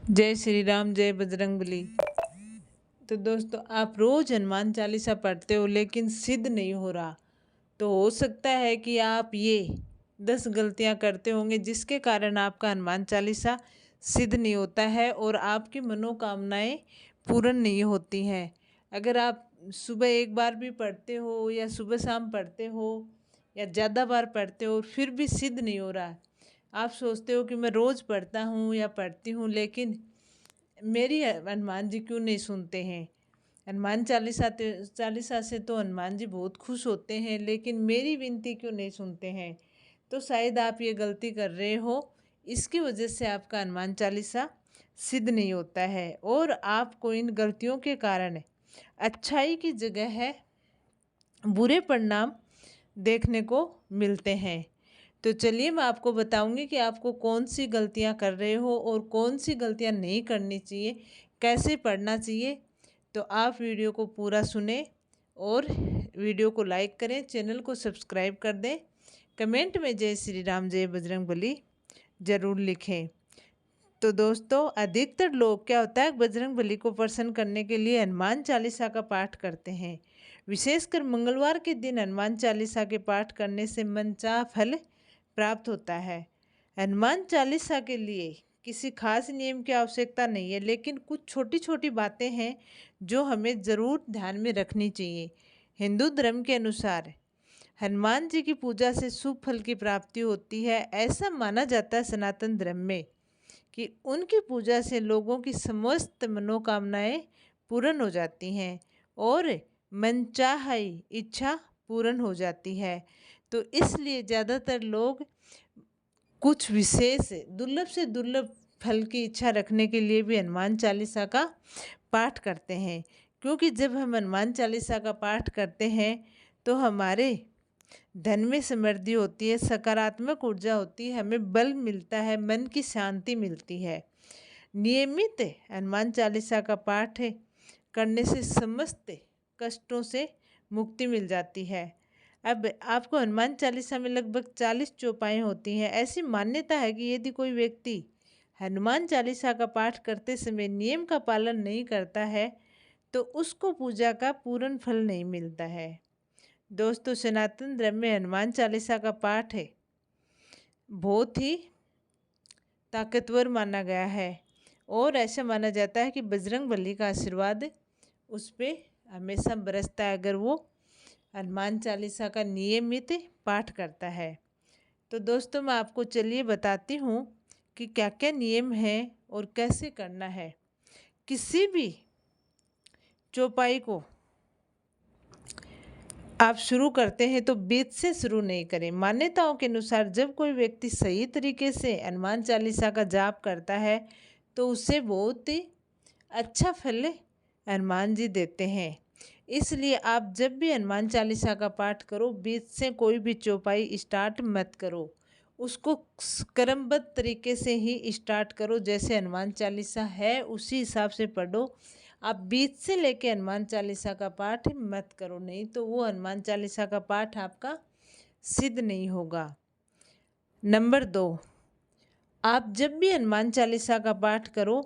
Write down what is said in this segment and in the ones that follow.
जय श्री राम, जय बजरंगबली। तो दोस्तों, आप रोज हनुमान चालीसा पढ़ते हो लेकिन सिद्ध नहीं हो रहा। तो हो सकता है कि आप ये 10 गलतियां करते होंगे जिसके कारण आपका हनुमान चालीसा सिद्ध नहीं होता है और आपकी मनोकामनाएं पूर्ण नहीं होती हैं। अगर आप सुबह एक बार भी पढ़ते हो या सुबह शाम पढ़ते हो या ज़्यादा बार पढ़ते हो फिर भी सिद्ध नहीं हो रहा, आप सोचते हो कि मैं रोज़ पढ़ता हूँ या पढ़ती हूँ लेकिन मेरी हनुमान जी क्यों नहीं सुनते हैं। हनुमान चालीसा से तो हनुमान जी बहुत खुश होते हैं लेकिन मेरी विनती क्यों नहीं सुनते हैं। तो शायद आप ये गलती कर रहे हो, इसकी वजह से आपका हनुमान चालीसा सिद्ध नहीं होता है और आपको इन गलतियों के कारण अच्छाई की जगह है बुरे परिणाम देखने को मिलते हैं। तो चलिए मैं आपको बताऊंगी कि आपको कौन सी गलतियां कर रहे हो और कौन सी गलतियां नहीं करनी चाहिए, कैसे पढ़ना चाहिए। तो आप वीडियो को पूरा सुने और वीडियो को लाइक करें, चैनल को सब्सक्राइब कर दें, कमेंट में जय श्री राम जय बजरंगबली ज़रूर लिखें। तो दोस्तों, अधिकतर लोग क्या होता है, बजरंगबली को प्रसन्न करने के लिए हनुमान चालीसा का पाठ करते हैं। विशेषकर मंगलवार के दिन हनुमान चालीसा के पाठ करने से मनचाहा फल प्राप्त होता है। हनुमान चालीसा के लिए किसी खास नियम की आवश्यकता नहीं है, लेकिन कुछ छोटी छोटी बातें हैं जो हमें ज़रूर ध्यान में रखनी चाहिए। हिंदू धर्म के अनुसार हनुमान जी की पूजा से शुभ फल की प्राप्ति होती है। ऐसा माना जाता है सनातन धर्म में कि उनकी पूजा से लोगों की समस्त मनोकामनाएं पूर्ण हो जाती हैं और मनचाही इच्छा पूर्ण हो जाती है। तो इसलिए ज़्यादातर लोग कुछ विशेष दुर्लभ से दुर्लभ फल की इच्छा रखने के लिए भी हनुमान चालीसा का पाठ करते हैं, क्योंकि जब हम हनुमान चालीसा का पाठ करते हैं तो हमारे धन में समृद्धि होती है, सकारात्मक ऊर्जा होती है, हमें बल मिलता है, मन की शांति मिलती है। नियमित हनुमान चालीसा का पाठ करने से समस्त कष्टों से मुक्ति मिल जाती है। अब आपको हनुमान चालीसा में लगभग 40 चौपाई होती हैं। ऐसी मान्यता है कि यदि कोई व्यक्ति हनुमान चालीसा का पाठ करते समय नियम का पालन नहीं करता है तो उसको पूजा का पूर्ण फल नहीं मिलता है। दोस्तों, सनातन धर्म में हनुमान चालीसा का पाठ है बहुत ही ताकतवर माना गया है और ऐसा माना जाता है कि बजरंगबली का आशीर्वाद उस पर हमेशा बरसता है अगर वो हनुमान चालीसा का नियमित पाठ करता है। तो दोस्तों, मैं आपको चलिए बताती हूँ कि क्या क्या नियम है और कैसे करना है। किसी भी चौपाई को आप शुरू करते हैं तो बीच से शुरू नहीं करें। मान्यताओं के अनुसार जब कोई व्यक्ति सही तरीके से हनुमान चालीसा का जाप करता है तो उसे बहुत ही अच्छा फल हनुमान जी देते हैं। इसलिए आप जब भी हनुमान चालीसा का पाठ करो, बीच से कोई भी चौपाई स्टार्ट मत करो, उसको क्रमबद्ध तरीके से ही स्टार्ट करो। जैसे हनुमान चालीसा है उसी हिसाब से पढ़ो। आप बीच से लेके हनुमान चालीसा का पाठ मत करो, नहीं तो वो हनुमान चालीसा का पाठ आपका सिद्ध नहीं होगा। नंबर 2, आप जब भी हनुमान चालीसा का पाठ करो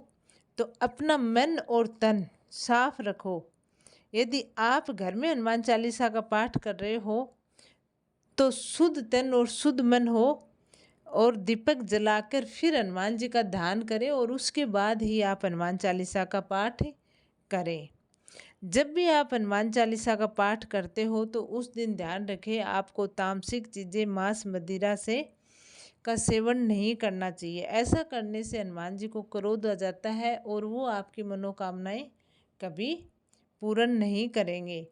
तो अपना मन और तन साफ रखो। यदि आप घर में हनुमान चालीसा का पाठ कर रहे हो तो शुद्ध तन और शुद्ध मन हो और दीपक जलाकर फिर हनुमान जी का ध्यान करें और उसके बाद ही आप हनुमान चालीसा का पाठ करें। जब भी आप हनुमान चालीसा का पाठ करते हो तो उस दिन ध्यान रखें आपको तामसिक चीज़ें, मांस, मदिरा से का सेवन नहीं करना चाहिए। ऐसा करने से हनुमान जी को क्रोध आ जाता है और वो आपकी मनोकामनाएं कभी पूर्ण नहीं करेंगे।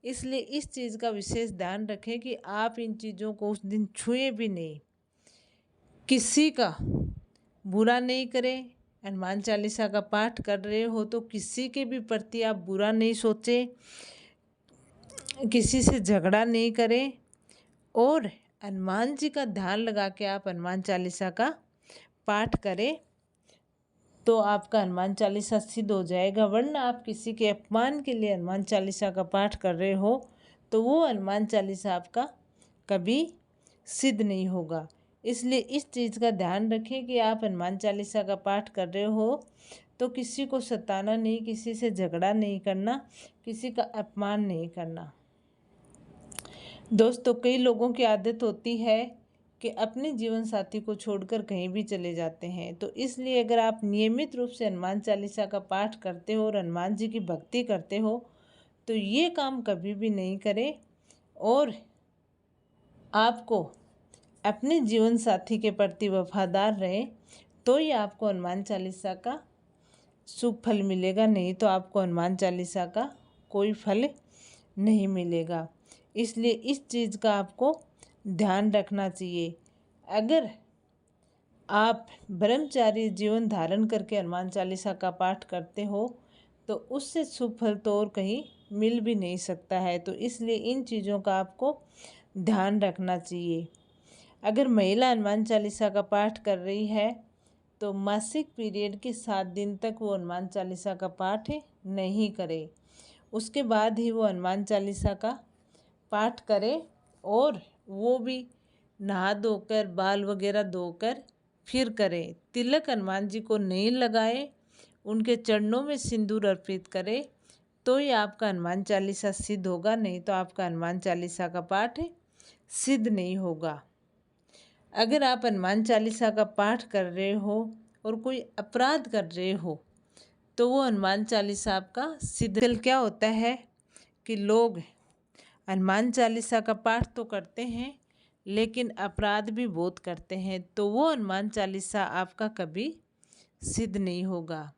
इसलिए इस चीज़ का विशेष ध्यान रखें कि आप इन चीज़ों को उस दिन छुएं भी नहीं, किसी का बुरा नहीं करें। हनुमान चालीसा का पाठ कर रहे हो तो किसी के भी प्रति आप बुरा नहीं सोचें, किसी से झगड़ा नहीं करें और हनुमान जी का ध्यान लगा के आप हनुमान चालीसा का पाठ करें तो आपका हनुमान चालीसा सिद्ध हो जाएगा। वरना आप किसी के अपमान के लिए हनुमान चालीसा का पाठ कर रहे हो तो वो हनुमान चालीसा आपका कभी सिद्ध नहीं होगा। इसलिए इस चीज़ का ध्यान रखें कि आप हनुमान चालीसा का पाठ कर रहे हो तो किसी को सताना नहीं, किसी से झगड़ा नहीं करना, किसी का अपमान नहीं करना। दोस्तों, कई लोगों की आदत होती है कि अपने जीवन साथी को छोड़कर कहीं भी चले जाते हैं। तो इसलिए अगर आप नियमित रूप से हनुमान चालीसा का पाठ करते हो और हनुमान जी की भक्ति करते हो तो ये काम कभी भी नहीं करें, और आपको अपने जीवन साथी के प्रति वफादार रहे तो ही आपको हनुमान चालीसा का शुभ फल मिलेगा, नहीं तो आपको हनुमान चालीसा का कोई फल नहीं मिलेगा। इसलिए इस चीज़ का आपको ध्यान रखना चाहिए। अगर आप ब्रह्मचारी जीवन धारण करके हनुमान चालीसा का पाठ करते हो तो उससे शुभ फल तो और कहीं मिल भी नहीं सकता है। तो इसलिए इन चीज़ों का आपको ध्यान रखना चाहिए। अगर महिला हनुमान चालीसा का पाठ कर रही है तो मासिक पीरियड के 7 दिन तक वो हनुमान चालीसा का पाठ नहीं करे, उसके बाद ही वो हनुमान चालीसा का पाठ करे, और वो भी नहा धोकर बाल वगैरह धोकर फिर करे। तिलक हनुमान जी को नहीं लगाए, उनके चरणों में सिंदूर अर्पित करे तो ही आपका हनुमान चालीसा सिद्ध होगा, नहीं तो आपका हनुमान चालीसा का पाठ सिद्ध नहीं होगा। अगर आप हनुमान चालीसा का पाठ कर रहे हो और कोई अपराध कर रहे हो तो वो हनुमान चालीसा आपका सिद्ध। क्या होता है कि लोग हनुमान चालीसा का पाठ तो करते हैं लेकिन अपराध भी बहुत करते हैं, तो वो हनुमान चालीसा आपका कभी सिद्ध नहीं होगा।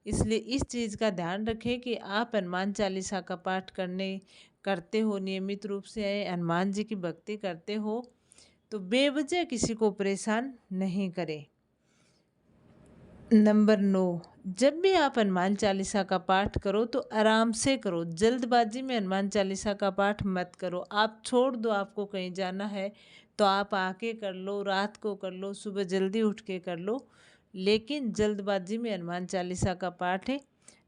इसलिए इस चीज़ का ध्यान रखें कि आप हनुमान चालीसा का पाठ करते हो, नियमित रूप से हनुमान जी की भक्ति करते हो तो बेवजह किसी को परेशान नहीं करें। नंबर 9, जब भी आप हनुमान चालीसा का पाठ करो तो आराम से करो, जल्दबाजी में हनुमान चालीसा का पाठ मत करो। आप छोड़ दो, आपको कहीं जाना है तो आप आके कर लो, रात को कर लो, सुबह जल्दी उठ के कर लो, लेकिन जल्दबाजी में हनुमान चालीसा का पाठ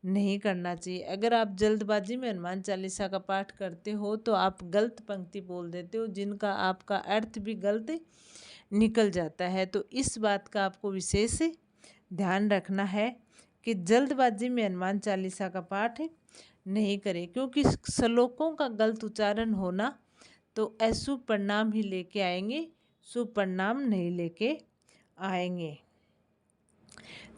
नहीं करना चाहिए। अगर आप जल्दबाजी में हनुमान चालीसा का पाठ करते हो तो आप गलत पंक्ति बोल देते हो जिनका आपका अर्थ भी गलत निकल जाता है। तो इस बात का आपको विशेष ध्यान रखना है कि जल्दबाजी में हनुमान चालीसा का पाठ नहीं करें, क्योंकि श्लोकों का गलत उच्चारण होना तो अशुभ परिणाम ही लेके आएंगे, शुभ परिणाम नहीं लेके आएंगे।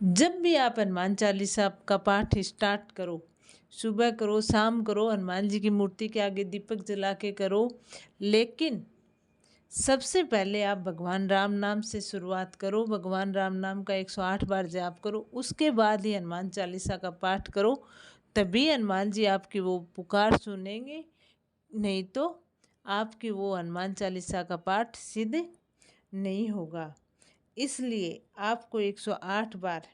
जब भी आप हनुमान चालीसा का पाठ स्टार्ट करो, सुबह करो, शाम करो, हनुमान जी की मूर्ति के आगे दीपक जला के करो, लेकिन सबसे पहले आप भगवान राम नाम से शुरुआत करो। भगवान राम नाम का 108 बार जाप करो, उसके बाद ही हनुमान चालीसा का पाठ करो, तभी हनुमान जी आपकी वो पुकार सुनेंगे, नहीं तो आपकी वो हनुमान चालीसा का पाठ सिद्ध नहीं होगा। इसलिए आपको 108 बार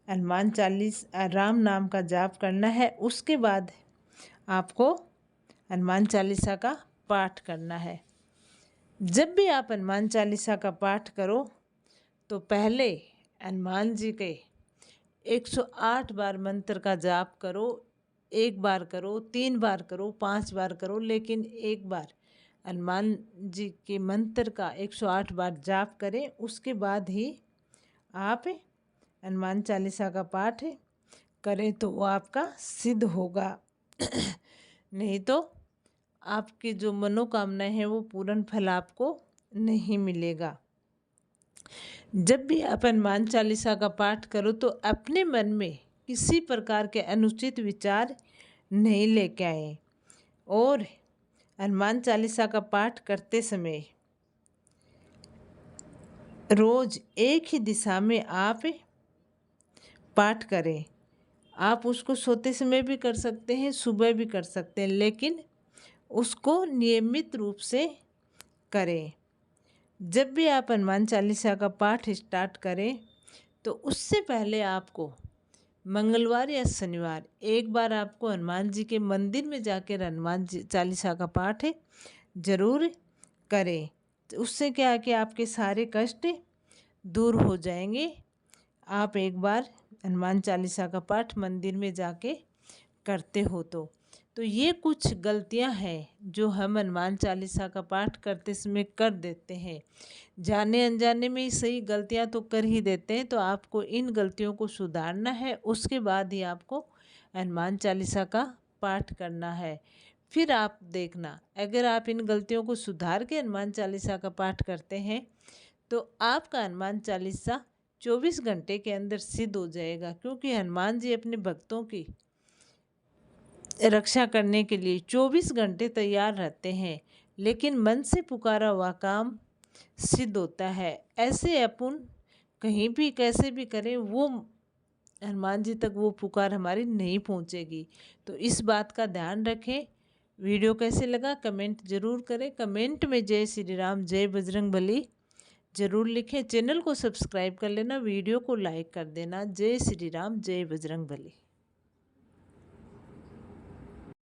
हनुमान चालीसा राम नाम का जाप करना है, उसके बाद आपको हनुमान चालीसा का पाठ करना है। जब भी आप हनुमान चालीसा का पाठ करो तो पहले हनुमान जी के 108 बार मंत्र का जाप करो। 1 बार करो, 3 बार करो, 5 बार करो, लेकिन 1 बार हनुमान जी के मंत्र का 108 बार जाप करें, उसके बाद ही आप हनुमान चालीसा का पाठ करें तो वो आपका सिद्ध होगा। नहीं तो आपकी जो मनोकामनाएं हैं वो पूर्ण फल आपको नहीं मिलेगा। जब भी आप हनुमान चालीसा का पाठ करो तो अपने मन में किसी प्रकार के अनुचित विचार नहीं लेके आए, और हनुमान चालीसा का पाठ करते समय रोज एक ही दिशा में आप पाठ करें। आप उसको सोते समय भी कर सकते हैं, सुबह भी कर सकते हैं, लेकिन उसको नियमित रूप से करें। जब भी आप हनुमान चालीसा का पाठ स्टार्ट करें तो उससे पहले आपको मंगलवार या शनिवार 1 बार आपको हनुमान जी के मंदिर में जाकर हनुमान जी चालीसा का पाठ जरूर करें। तो उससे क्या है कि आपके सारे कष्ट दूर हो जाएंगे। आप 1 बार हनुमान चालीसा का पाठ मंदिर में जाके करते हो तो तो ये कुछ गलतियां हैं जो हम हनुमान चालीसा का पाठ करते समय कर देते हैं। जाने अनजाने में ही सही गलतियां तो कर ही देते हैं, तो आपको इन गलतियों को सुधारना है, उसके बाद ही आपको हनुमान चालीसा का पाठ करना है। फिर आप देखना, अगर आप इन गलतियों को सुधार के हनुमान चालीसा का पाठ करते हैं तो आपका हनुमान चालीसा 24 घंटे के अंदर सिद्ध हो जाएगा, क्योंकि हनुमान जी अपने भक्तों की रक्षा करने के लिए 24 घंटे तैयार रहते हैं, लेकिन मन से पुकारा हुआ काम सिद्ध होता है। ऐसे अपन कहीं भी कैसे भी करें, वो हनुमान जी तक वो पुकार हमारी नहीं पहुंचेगी। तो इस बात का ध्यान रखें। वीडियो कैसे लगा कमेंट ज़रूर करें। कमेंट में जय श्री राम, जय बजरंग बली ज़रूर लिखें। चैनल को सब्सक्राइब कर लेना, वीडियो को लाइक कर देना। जय श्री राम, जय बजरंग बली।